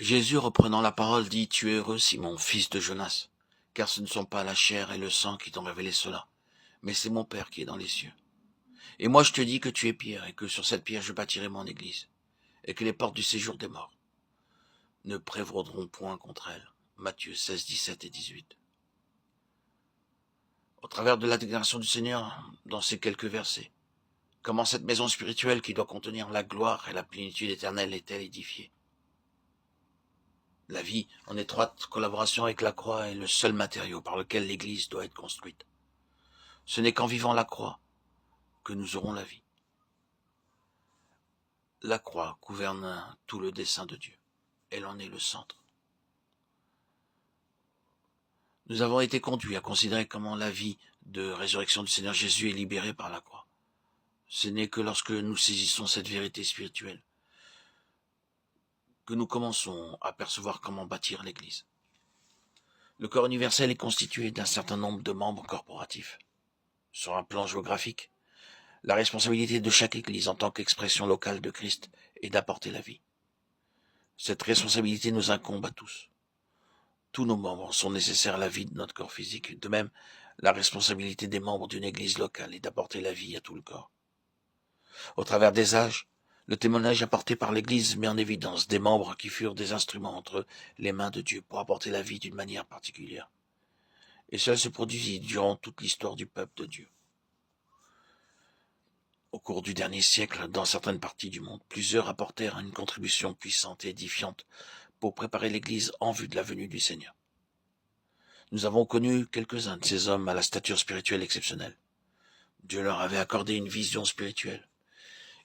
Jésus, reprenant la parole, dit: « Tu es heureux, Simon, fils de Jonas, car ce ne sont pas la chair et le sang qui t'ont révélé cela, mais c'est mon Père qui est dans les cieux. Et moi je te dis que tu es Pierre, et que sur cette pierre je bâtirai mon église, et que les portes du séjour des morts ne prévaudront point contre elle. » Matthieu 16, 17 et 18. Au travers de la déclaration du Seigneur, dans ces quelques versets, comment cette maison spirituelle qui doit contenir la gloire et la plénitude éternelle est-elle édifiée? La vie, en étroite collaboration avec la croix, est le seul matériau par lequel l'Église doit être construite. Ce n'est qu'en vivant la croix que nous aurons la vie. La croix gouverne tout le dessein de Dieu. Elle en est le centre. Nous avons été conduits à considérer comment la vie de résurrection du Seigneur Jésus est libérée par la croix. Ce n'est que lorsque nous saisissons cette vérité spirituelle que nous commençons à percevoir comment bâtir l'Église. Le corps universel est constitué d'un certain nombre de membres corporatifs. Sur un plan géographique, la responsabilité de chaque Église en tant qu'expression locale de Christ est d'apporter la vie. Cette responsabilité nous incombe à tous. Tous nos membres sont nécessaires à la vie de notre corps physique. De même, la responsabilité des membres d'une Église locale est d'apporter la vie à tout le corps. Au travers des âges, le témoignage apporté par l'Église met en évidence des membres qui furent des instruments entre les mains de Dieu pour apporter la vie d'une manière particulière. Et cela se produisit durant toute l'histoire du peuple de Dieu. Au cours du dernier siècle, dans certaines parties du monde, plusieurs apportèrent une contribution puissante et édifiante pour préparer l'Église en vue de la venue du Seigneur. Nous avons connu quelques-uns de ces hommes à la stature spirituelle exceptionnelle. Dieu leur avait accordé une vision spirituelle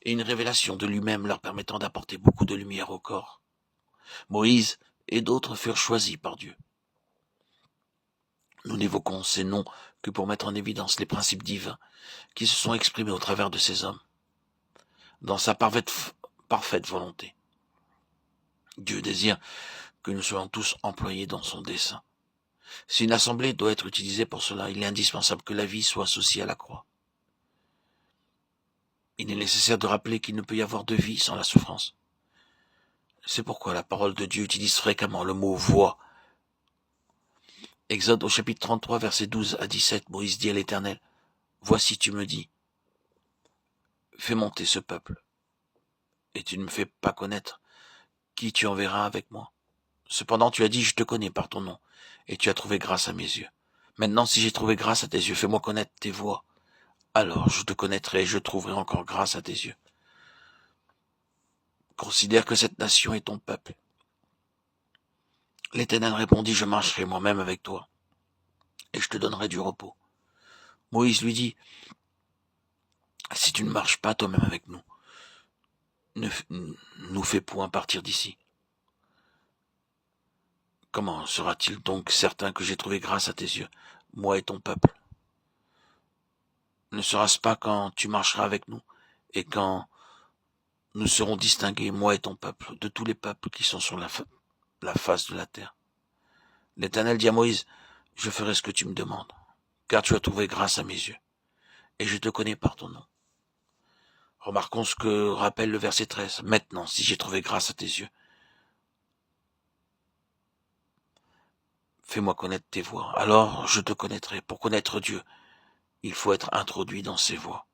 et une révélation de lui-même leur permettant d'apporter beaucoup de lumière au corps. Moïse et d'autres furent choisis par Dieu. Nous n'évoquons ces noms que pour mettre en évidence les principes divins qui se sont exprimés au travers de ces hommes, dans sa parfaite volonté. Dieu désire que nous soyons tous employés dans son dessein. Si une assemblée doit être utilisée pour cela, il est indispensable que la vie soit associée à la croix. Il est nécessaire de rappeler qu'il ne peut y avoir de vie sans la souffrance. C'est pourquoi la parole de Dieu utilise fréquemment le mot « voix ». Exode au chapitre 33, versets 12 à 17, Moïse dit à l'Éternel: « Voici, tu me dis, fais monter ce peuple, et tu ne me fais pas connaître qui tu enverras avec moi. Cependant tu as dit, je te connais par ton nom, et tu as trouvé grâce à mes yeux. Maintenant, si j'ai trouvé grâce à tes yeux, fais-moi connaître tes voies. Alors je te connaîtrai et je trouverai encore grâce à tes yeux. Considère que cette nation est ton peuple. » L'Éternel répondit: « Je marcherai moi-même avec toi, et je te donnerai du repos. » Moïse lui dit: « Si tu ne marches pas toi-même avec nous, ne nous fais point partir d'ici. Comment sera-t-il donc certain que j'ai trouvé grâce à tes yeux, moi et ton peuple? Ne sera-ce pas quand tu marcheras avec nous, et quand nous serons distingués, moi et ton peuple, de tous les peuples qui sont sur la face de la terre? » L'Éternel dit à Moïse: « Je ferai ce que tu me demandes, car tu as trouvé grâce à mes yeux, et je te connais par ton nom. » Remarquons ce que rappelle le verset 13. « Maintenant, si j'ai trouvé grâce à tes yeux, fais-moi connaître tes voies. Alors je te connaîtrai. » Pour connaître Dieu, il faut être introduit dans ses voies.